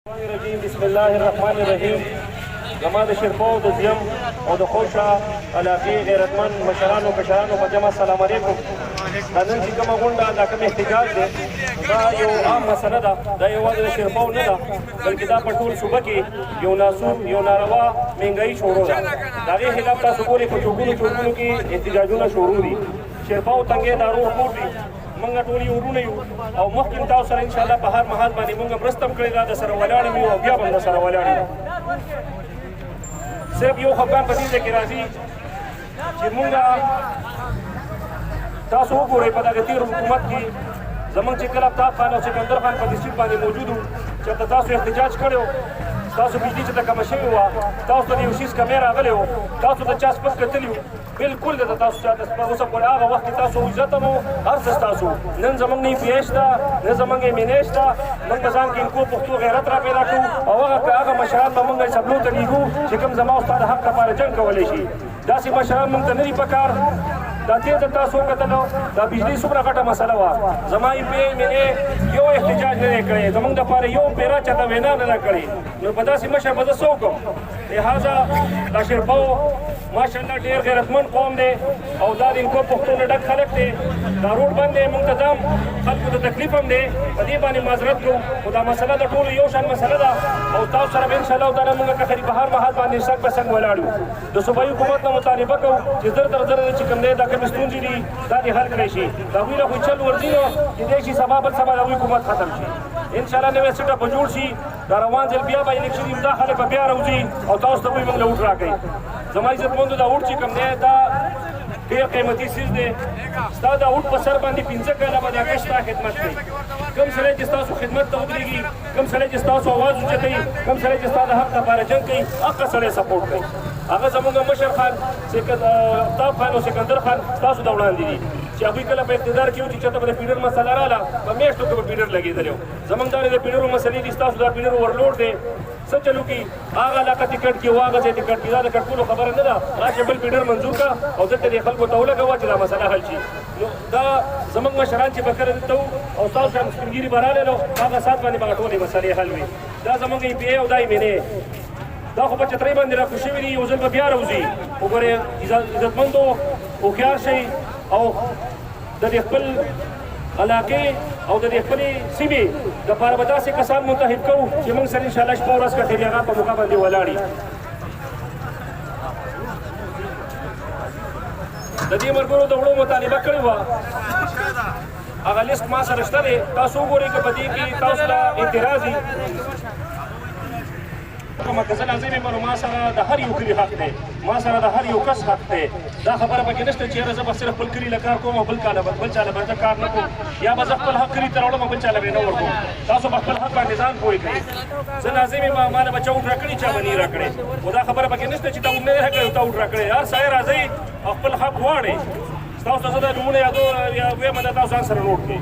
بسم الله الرحمن الرحیم. زما د شرپو د زیم او د خوشا علاقې غیرتمن مشرانو کشرانو په جمع سلام علیکم. دا نن چې کومه غونډه دا کوم احتجاج دی دا یو عام مسله ده، دا یوازې د شرپو نه ده بلکې دا په ټول صوبه کې یو ناسوب یو ناروا مهنګایي شروع ده. د هغې خلاف تاسو ګورئ په چوکونو کې احتجاجونه شروع دي. شرپو تنګې دارو رپورټ دي. موږ ټول یو ورونه یو او مخکې تاسو سره انشاءالله په هر مهال باندې موږ مرسته هم کړې ده، د سره ولاړ یو او بیا به هم د سره ولاړ یو. صرف یو خفګان په دې ځای کې راځي چې موږ تاسو وګورئ په دغه تېر حکومت کې زموږ چې کله افتاب خان او سکندر خان په ډسټرکټ باندې موجود وو چېرته تاسو احتجاج کړی و، تاسو بجلي چې ته کمه شوې وه، تاسو ته د یو شیز کمی راغلی و، تاسو د چا سپک کتلي وو، بالکل د تاسو چاته اوسه پورې هغه وخت کې تاسو عزت هم هر څه ستاسو. نن زموږ نه پی شته نه زموږ ایم شته، موږ به ځان کې کو پښتو غیرت را پیدا کړو او هغه مشران به موږ سبلو ته لیږو چې کوم زما او ستا د حق لپاره جنګ کولی شي. داسې مشران موږ ته نه دي پکار. دا تېر د تاسو وکتلو دا بجلي څومره غټه مسله وه، زما ایم پی ایم یو احتجاج نه دی کړی، زموږ دپاره یو پیره چاته وینا نه ده کړې. نو په داسې مشر به زه څه وکړم؟ لہذا دا شرپو ماشاءالله ډېر غیرتمند قوم دی او دا د انکو پښتو نه ډک خلک دی. دا روډ بند دی، موږ ته دا خلکو ته تکلیف هم دی، په دې باندې معذرت کوو. خو دا مسله د ټولو یو شان مسله ده او تاسو سره به انشاءالله دا نه موږ کخري په هر مهال باندې سنګ په سنګ ولاړ یو. د صوبایي حکومت نه مطالبه کوو چې زر تر زر چې کوم دی دا کومې ستونزې دي دا دې حل کړی شي. د هغوی نه خو چل ورځي نو کېدای شي سبا بل سبا د هغوی حکومت ختم شي. انشاءالله نوې سیټه به جوړ شي. دا روان ځل بیا به الکشن دا خلک به بیا راوځي او تاسو ته به موږ له اوټ راکوي. زما عزتمندو دا اوټ چې کوم دی دا ډېر قیمتي څیز دی. ستا دا اوټ په سر باندې 15 کاله به دا هغه ستا خدمت کوي. کوم سړی چې ستاسو خدمت ته ودرېږي، کوم سړی چې ستاسو اواز اوچتوي، کوم سړی چې ستا د حق لپاره جنګ کوي، هغه سړی سپورټ کوي. هغه زموږ مشر خان افتاب خان او سکندر خان ستاسو د وړاندې دي چې هغوی کله په اقتدار کې وو چې چېرته به د پیډر مسله راغله په میاشتو کې به پیډر لګېدلی و. زموږ دا د پیډرو مسلې دي، ستاسو دا پیډر ورلوډ دی. څه چلو کې هغه علاقه ټکټ کې و هغه ځای ټکټ کې دا د کټکولو خبره نه ده. راشه بل پیډر منظور کړه او دلته دې خلکو ته ولګوه چې دا مسله حل شي. نو دا زموږ مشران چې به کله دلته وو او ستاسو شان سپین ږیري به راغلی نو هغه ساعت باندې به هغه ټولې مسلې حل وي. دا زموږ ایم پی ای او دا ایم ان ای دا خو په چترۍ باندې راکوز شوي دي، یو ځل به بیا راوځي. وګورئ عزتمندو هوښیار شئ او د دې خپل علاقې او د دې خپلې سیمې دپاره به داسې کسان متحد کوو چې موږ سره انشاءالله شپه ورځ کښې هغه په موقع باندې ولاړ وي. د دې ملګرو د وړو مطالبه کړې وه، هغه لیست ما سره شته دی. تاسو وګورئ که په دې کې تاسو ته اعتراض وي کومه که زه لازم یم نو ما سره د هر یو کلي حق دی، ما سره د هر یو کس حق دی. دا خبره پکې نشته چې یاره زه به صرف خپل کلي له کار کوم او بل چا له به کار نه کوم، یا به زه خپل حق کلي ته راوړم او بل چا له به یې نه ورکوم. تاسو به خپل حق باندې ځان پوه کړئ. زه لازم یم ما له به چا اوټ راکړي چا به نه یې راکړی. خو دا خبره پکې نشته چې تا اوټ نه دی راکړی او تا اوټ راکړی. هر سړی راځئ او خپل حق غواړئ. ستاسو ته زه دا نومونه یادوم یا ویم دا تاسو ځان سره نوټ کړئ.